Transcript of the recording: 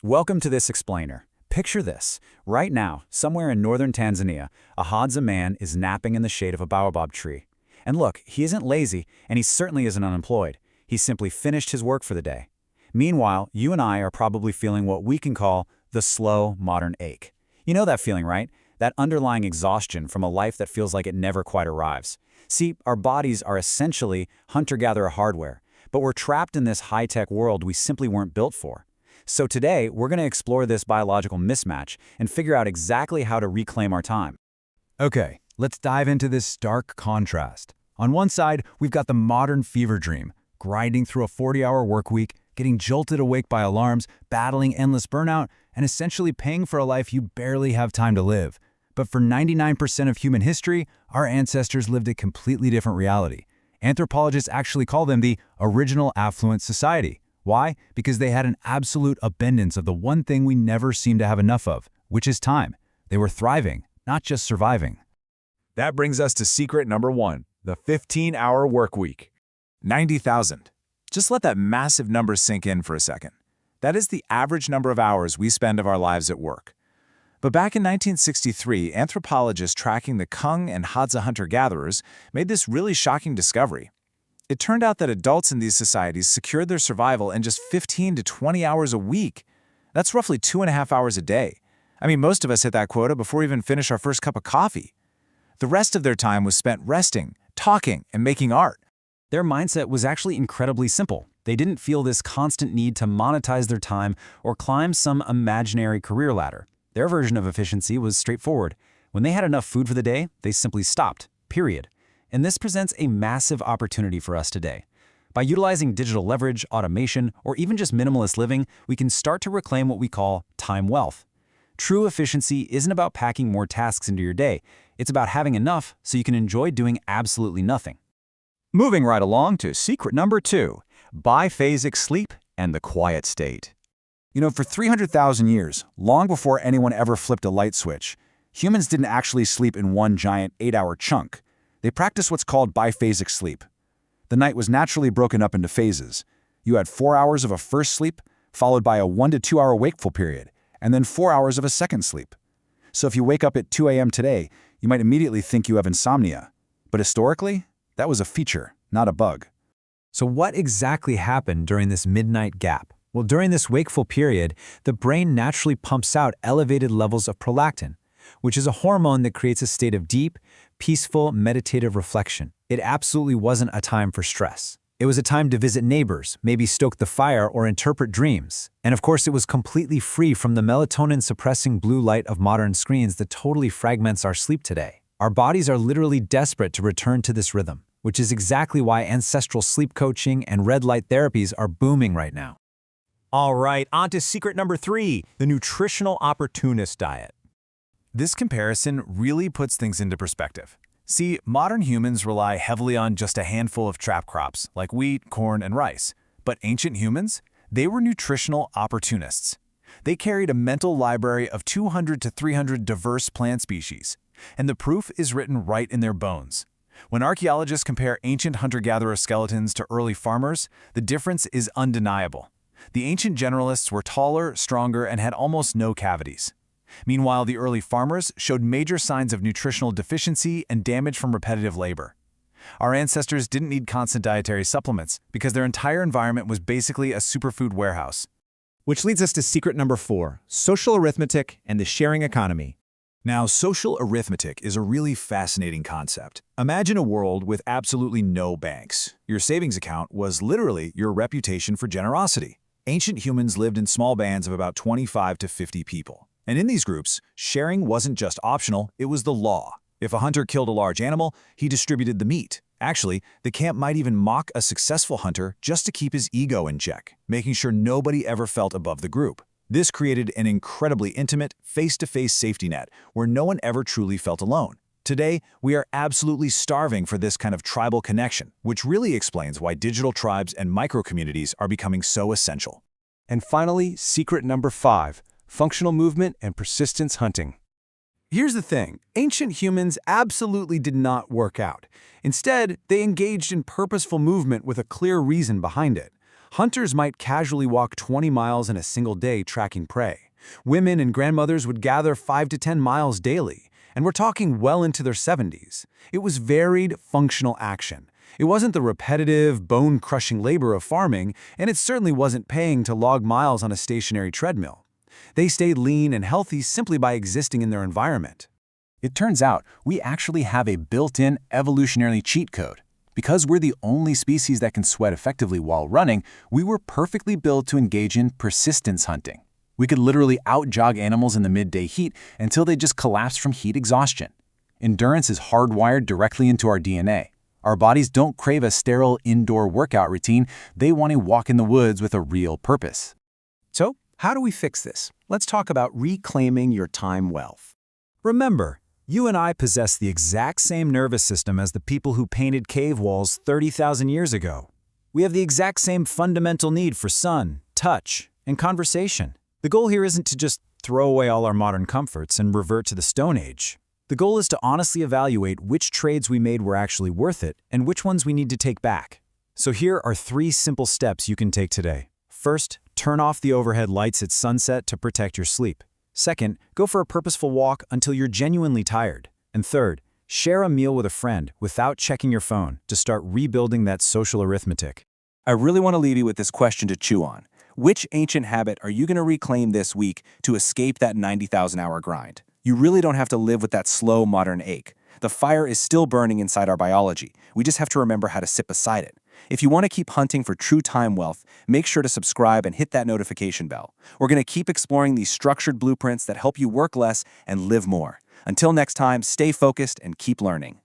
Welcome to this explainer. Picture this. Right now, somewhere in northern Tanzania, a Hadza man is napping in the shade of a baobab tree. And look, he isn't lazy, and he certainly isn't unemployed. He's simply finished his work for the day. Meanwhile, you and I are probably feeling what we can call the slow, modern ache. You know that feeling, right? That underlying exhaustion from a life that feels like it never quite arrives. See, our bodies are essentially hunter-gatherer hardware, but we're trapped in this high-tech world we simply weren't built for. So today, we're going to explore this biological mismatch and figure out exactly how to reclaim our time. Okay, let's dive into this stark contrast. On one side, we've got the modern fever dream, grinding through a 40-hour work week, getting jolted awake by alarms, battling endless burnout, and essentially paying for a life you barely have time to live. But for 99% of human history, our ancestors lived a completely different reality. Anthropologists actually call them the original Affluent Society. Why? Because they had an absolute abundance of the one thing we never seem to have enough of, which is time. They were thriving, not just surviving. That brings us to secret number 1, the 15-hour work week. 90,000. Just let that massive number sink in for a second. That is the average number of hours we spend of our lives at work. But back in 1963, anthropologists tracking the Kung and Hadza hunter-gatherers made this really shocking discovery. It turned out that adults in these societies secured their survival in just 15 to 20 hours a week. That's roughly 2.5 hours a day. I mean, most of us hit that quota before we even finish our first cup of coffee. The rest of their time was spent resting, talking, and making art. Their mindset was actually incredibly simple. They didn't feel this constant need to monetize their time or climb some imaginary career ladder. Their version of efficiency was straightforward. When they had enough food for the day, they simply stopped, period. And this presents a massive opportunity for us today. By utilizing digital leverage, automation, or even just minimalist living, we can start to reclaim what we call time wealth. True efficiency isn't about packing more tasks into your day. It's about having enough so you can enjoy doing absolutely nothing. Moving right along to secret number 2, biphasic sleep and the quiet state. You know, for 300,000 years, long before anyone ever flipped a light switch, humans didn't actually sleep in one giant 8-hour chunk. They practiced what's called biphasic sleep. The night was naturally broken up into phases. You had 4 hours of a first sleep, followed by a 1 to 2 hour wakeful period, and then 4 hours of a second sleep. So if you wake up at 2 a.m. today, you might immediately think you have insomnia. But historically, that was a feature, not a bug. So what exactly happened during this midnight gap? Well, during this wakeful period, the brain naturally pumps out elevated levels of prolactin, which is a hormone that creates a state of deep, peaceful, meditative reflection. It absolutely wasn't a time for stress. It was a time to visit neighbors, maybe stoke the fire or interpret dreams. And of course, it was completely free from the melatonin-suppressing blue light of modern screens that totally fragments our sleep today. Our bodies are literally desperate to return to this rhythm, which is exactly why ancestral sleep coaching and red light therapies are booming right now. All right, on to secret number 3, the nutritional opportunist diet. This comparison really puts things into perspective. See, modern humans rely heavily on just a handful of trap crops, like wheat, corn, and rice. But ancient humans? They were nutritional opportunists. They carried a mental library of 200 to 300 diverse plant species. And the proof is written right in their bones. When archaeologists compare ancient hunter-gatherer skeletons to early farmers, the difference is undeniable. The ancient generalists were taller, stronger, and had almost no cavities. Meanwhile, the early farmers showed major signs of nutritional deficiency and damage from repetitive labor. Our ancestors didn't need constant dietary supplements because their entire environment was basically a superfood warehouse. Which leads us to secret number 4, social arithmetic and the sharing economy. Now, social arithmetic is a really fascinating concept. Imagine a world with absolutely no banks. Your savings account was literally your reputation for generosity. Ancient humans lived in small bands of about 25 to 50 people. And in these groups, sharing wasn't just optional, it was the law. If a hunter killed a large animal, he distributed the meat. Actually, the camp might even mock a successful hunter just to keep his ego in check, making sure nobody ever felt above the group. This created an incredibly intimate, face-to-face safety net where no one ever truly felt alone. Today, we are absolutely starving for this kind of tribal connection, which really explains why digital tribes and micro-communities are becoming so essential. And finally, secret number 5, functional movement and persistence hunting. Here's the thing. Ancient humans absolutely did not work out. Instead, they engaged in purposeful movement with a clear reason behind it. Hunters might casually walk 20 miles in a single day tracking prey. Women and grandmothers would gather 5 to 10 miles daily, and we're talking well into their 70s. It was varied, functional action. It wasn't the repetitive, bone-crushing labor of farming, and it certainly wasn't paying to log miles on a stationary treadmill. They stayed lean and healthy simply by existing in their environment. It turns out we actually have a built-in evolutionary cheat code. Because we're the only species that can sweat effectively while running, we were perfectly built to engage in persistence hunting. We could literally out-jog animals in the midday heat until they just collapsed from heat exhaustion. Endurance is hardwired directly into our DNA. Our bodies don't crave a sterile indoor workout routine, they want to walk in the woods with a real purpose. So, how do we fix this? Let's talk about reclaiming your time wealth. Remember, you and I possess the exact same nervous system as the people who painted cave walls 30,000 years ago. We have the exact same fundamental need for sun, touch, and conversation. The goal here isn't to just throw away all our modern comforts and revert to the Stone Age. The goal is to honestly evaluate which trades we made were actually worth it and which ones we need to take back. So here are 3 simple steps you can take today. First, turn off the overhead lights at sunset to protect your sleep. Second, go for a purposeful walk until you're genuinely tired. And third, share a meal with a friend without checking your phone to start rebuilding that social arithmetic. I really want to leave you with this question to chew on. Which ancient habit are you going to reclaim this week to escape that 90,000-hour grind? You really don't have to live with that slow modern ache. The fire is still burning inside our biology. We just have to remember how to sit beside it. If you want to keep hunting for true time wealth, make sure to subscribe and hit that notification bell. We're going to keep exploring these structured blueprints that help you work less and live more. Until next time, stay focused and keep learning.